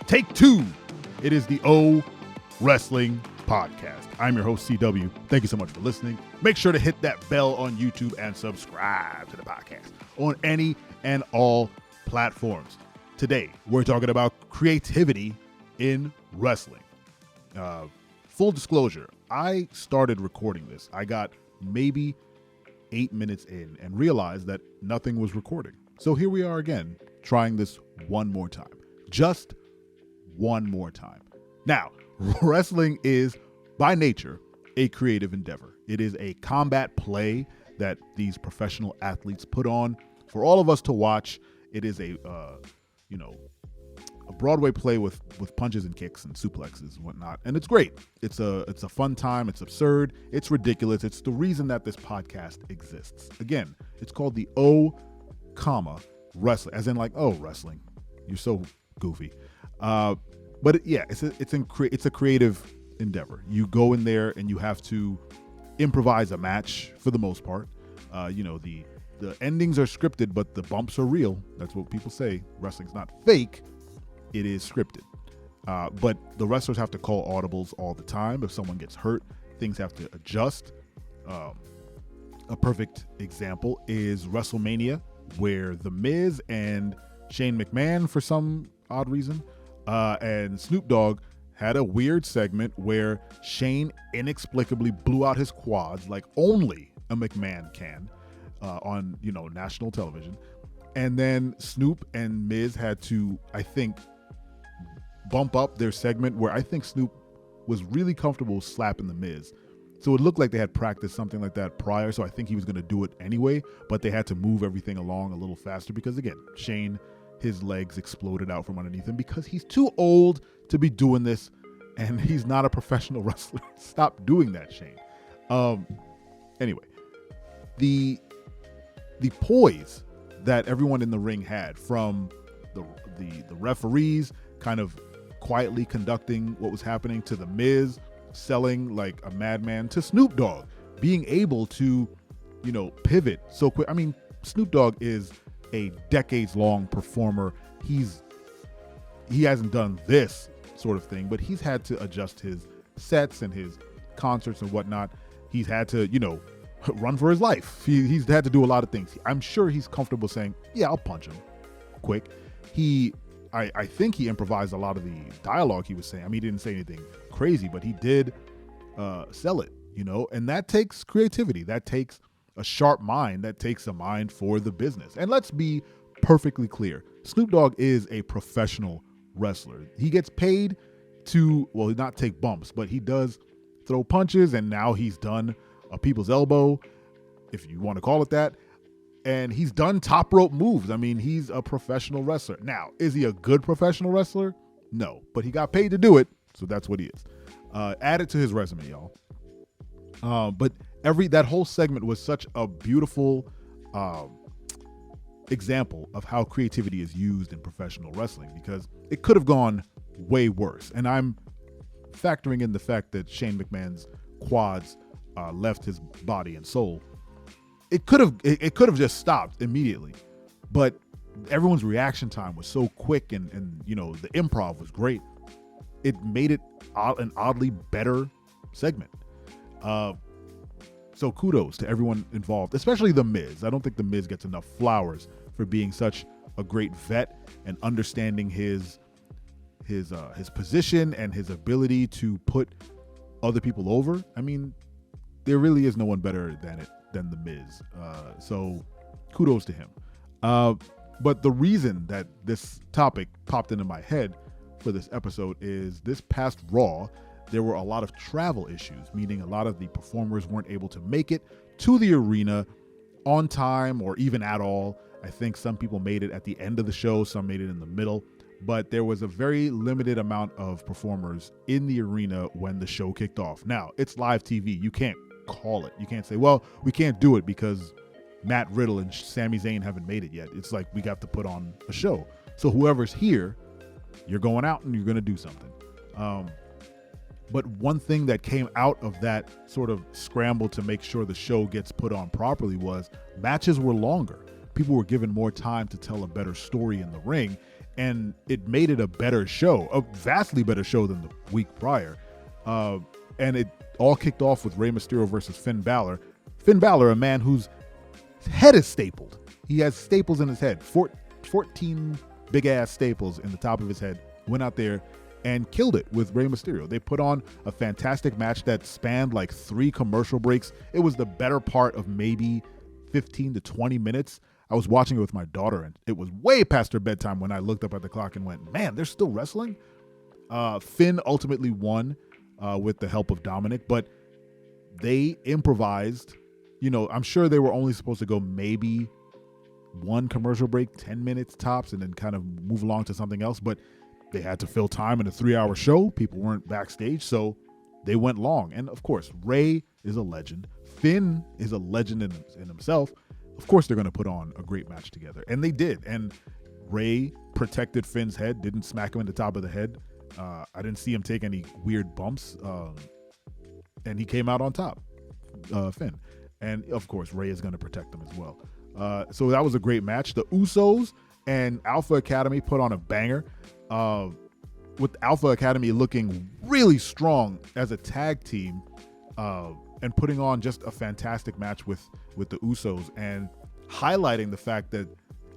Take two. It is the O Wrestling Podcast. I'm your host, CW. Thank you so much for listening. Make sure to hit that bell on YouTube and subscribe to the podcast on any and all platforms. Today, we're talking about creativity in wrestling. Full disclosure, I started recording this. I got maybe 8 minutes in and realized that nothing was recording. So here we are again, trying this one more time. Just one more time. Now, wrestling is, by nature, a creative endeavor. It is a combat play that these professional athletes put on for all of us to watch. It is a Broadway play with punches and kicks and suplexes and whatnot, and it's great. It's a fun time. It's absurd. It's ridiculous. It's the reason that this podcast exists. Again, it's called the O, wrestling, as in like, oh, wrestling. You're so goofy. It's a creative endeavor. You go in there and you have to improvise a match for the most part. The endings are scripted, but the bumps are real. That's what people say. Wrestling's not fake. It is scripted. But the wrestlers have to call audibles all the time. If someone gets hurt, things have to adjust. A perfect example is WrestleMania, where The Miz and Shane McMahon, for some odd reason, and Snoop Dogg had a weird segment where Shane inexplicably blew out his quads like only a McMahon can on national television. And then Snoop and Miz had to, I think, bump up their segment where I think Snoop was really comfortable slapping the Miz. So it looked like they had practiced something like that prior, so I think he was going to do it anyway, but they had to move everything along a little faster because, again, Shane, his legs exploded out from underneath him because he's too old to be doing this, and he's not a professional wrestler. Stop doing that, Shane. Anyway, the poise that everyone in the ring had, from the referees kind of quietly conducting what was happening, to the Miz selling like a madman, to Snoop Dogg being able to, pivot so quick. I mean, Snoop Dogg is a decades-long performer. He hasn't done this sort of thing, but he's had to adjust his sets and his concerts and whatnot. He's had to, run for his life. He's had to do a lot of things. I'm sure he's comfortable saying, yeah, I'll punch him quick. I think he improvised a lot of the dialogue he was saying. I mean, he didn't say anything crazy, but he did sell it, and that takes creativity. That takes a sharp mind. That takes a mind for the business. And let's be perfectly clear. Snoop Dogg is a professional wrestler. He gets paid to, well, not take bumps, but he does throw punches, and now he's done a people's elbow, if you want to call it that. And he's done top rope moves. I mean, he's a professional wrestler. Now, is he a good professional wrestler? No, but he got paid to do it, so that's what he is. Add it to his resume, y'all. But that whole segment was such a beautiful example of how creativity is used in professional wrestling, because it could have gone way worse. And I'm factoring in the fact that Shane McMahon's quads left his body and soul. It could have just stopped immediately, but everyone's reaction time was so quick, and the improv was great. It made it an oddly better segment. So kudos to everyone involved, especially The Miz. I don't think The Miz gets enough flowers for being such a great vet and understanding his position and his ability to put other people over. I mean, there really is no one better than The Miz. So kudos to him. But the reason that this topic popped into my head for this episode is this past Raw, there were a lot of travel issues, meaning a lot of the performers weren't able to make it to the arena on time or even at all. I think some people made it at the end of the show, some made it in the middle, but there was a very limited amount of performers in the arena when the show kicked off. Now, it's live TV. You can't call it. You can't say, well, we can't do it because Matt Riddle and Sami Zayn haven't made it yet. It's like we got to put on a show. So whoever's here, you're going out and you're going to do something. But one thing that came out of that sort of scramble to make sure the show gets put on properly was matches were longer. People were given more time to tell a better story in the ring. and it made it a better show, a vastly better show than the week prior. And it all kicked off with Rey Mysterio versus Finn Balor. Finn Balor, a man whose head is stapled. He has staples in his head, 14 big-ass staples in the top of his head, went out there and killed it with Rey Mysterio. They put on a fantastic match that spanned like 3 commercial breaks. It was the better part of maybe 15 to 20 minutes. I was watching it with my daughter, and it was way past her bedtime when I looked up at the clock and went, man, they're still wrestling? Finn ultimately won with the help of Dominic, but they improvised. You know, I'm sure they were only supposed to go maybe 1 commercial break, 10 minutes tops, and then kind of move along to something else, but they had to fill time in a 3-hour show. People weren't backstage, so they went long. And of course, Rey is a legend. Finn is a legend in himself. Of course, they're going to put on a great match together. And they did. And Rey protected Finn's head, didn't smack him in the top of the head. I didn't see him take any weird bumps. And he came out on top, Finn. And of course, Rey is going to protect him as well. So that was a great match. The Usos and Alpha Academy put on a banger. With Alpha Academy looking really strong as a tag team, and putting on just a fantastic match with the Usos, and highlighting the fact that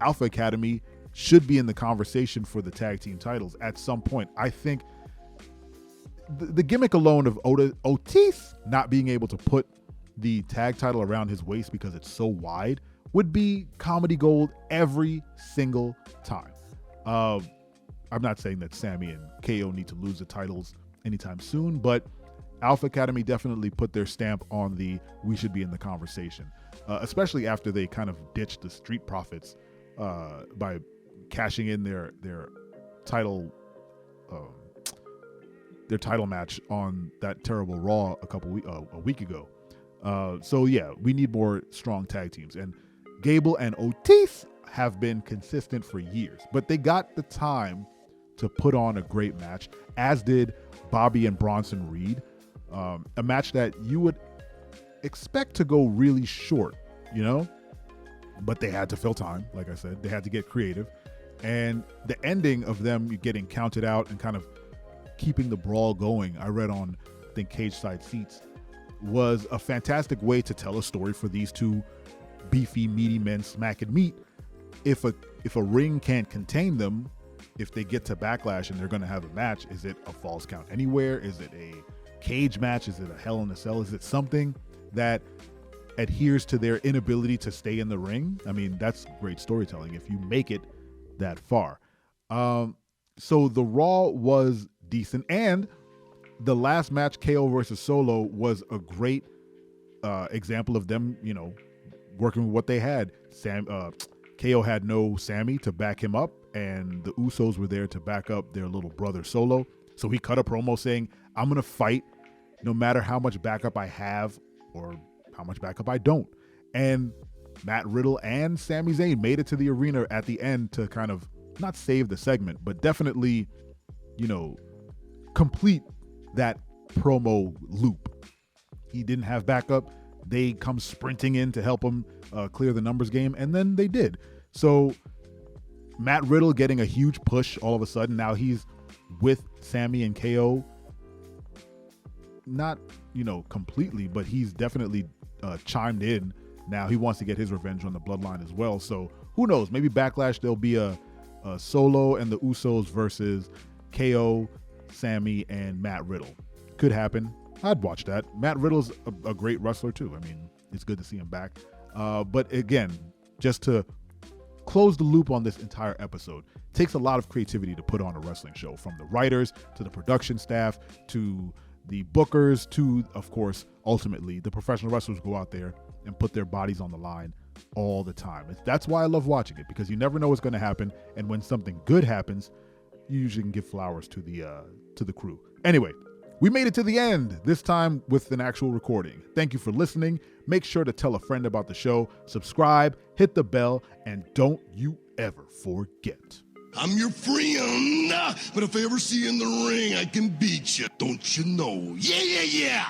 Alpha Academy should be in the conversation for the tag team titles at some point. I think the gimmick alone of Otis not being able to put the tag title around his waist because it's so wide would be comedy gold every single time. I'm not saying that Sammy and KO need to lose the titles anytime soon, but Alpha Academy definitely put their stamp on the we should be in the conversation, especially after they kind of ditched the Street Profits by cashing in their title match on that terrible Raw a week ago. So yeah, we need more strong tag teams, and Gable and Otis have been consistent for years, but they got the time to put on a great match, as did Bobby and Bronson Reed. A match that you would expect to go really short, you know, but they had to fill time. Like I said, they had to get creative, and the ending of them getting counted out and kind of keeping the brawl going, I read on, I think, Cage Side Seats, was a fantastic way to tell a story for these two beefy, meaty men smacking meat. If a ring can't contain them, if they get to Backlash and they're going to have a match, is it a Falls Count Anywhere? Is it a cage match? Is it a Hell in a Cell? Is it something that adheres to their inability to stay in the ring? I mean, that's great storytelling if you make it that far. So the Raw was decent, and the last match, KO versus Solo, was a great example of them, you know, working with what they had. KO had no Sammy to back him up, and the Usos were there to back up their little brother Solo. So he cut a promo saying, I'm going to fight no matter how much backup I have or how much backup I don't. And Matt Riddle and Sami Zayn made it to the arena at the end to kind of not save the segment, but definitely, you know, complete that promo loop. He didn't have backup. They come sprinting in to help him clear the numbers game, and then they did. So Matt Riddle getting a huge push all of a sudden. Now he's with Sammy and KO. Not, you know, completely, but he's definitely chimed in. Now he wants to get his revenge on the Bloodline as well. So who knows? Maybe Backlash there'll be a Solo and the Usos versus KO, Sammy, and Matt Riddle. Could happen. I'd watch that. Matt Riddle's a great wrestler too. I mean, it's good to see him back. But again, just to close the loop on this entire episode, it takes a lot of creativity to put on a wrestling show, from the writers to the production staff to the bookers to, of course, ultimately the professional wrestlers go out there and put their bodies on the line all the time. That's why I love watching it, because you never know what's going to happen, and when something good happens, you usually can give flowers to the crew. Anyway, we made it to the end, this time with an actual recording. Thank you for listening. Make sure to tell a friend about the show, subscribe, hit the bell, and don't you ever forget. I'm your friend, but if I ever see you in the ring, I can beat you. Don't you know? Yeah, yeah, yeah.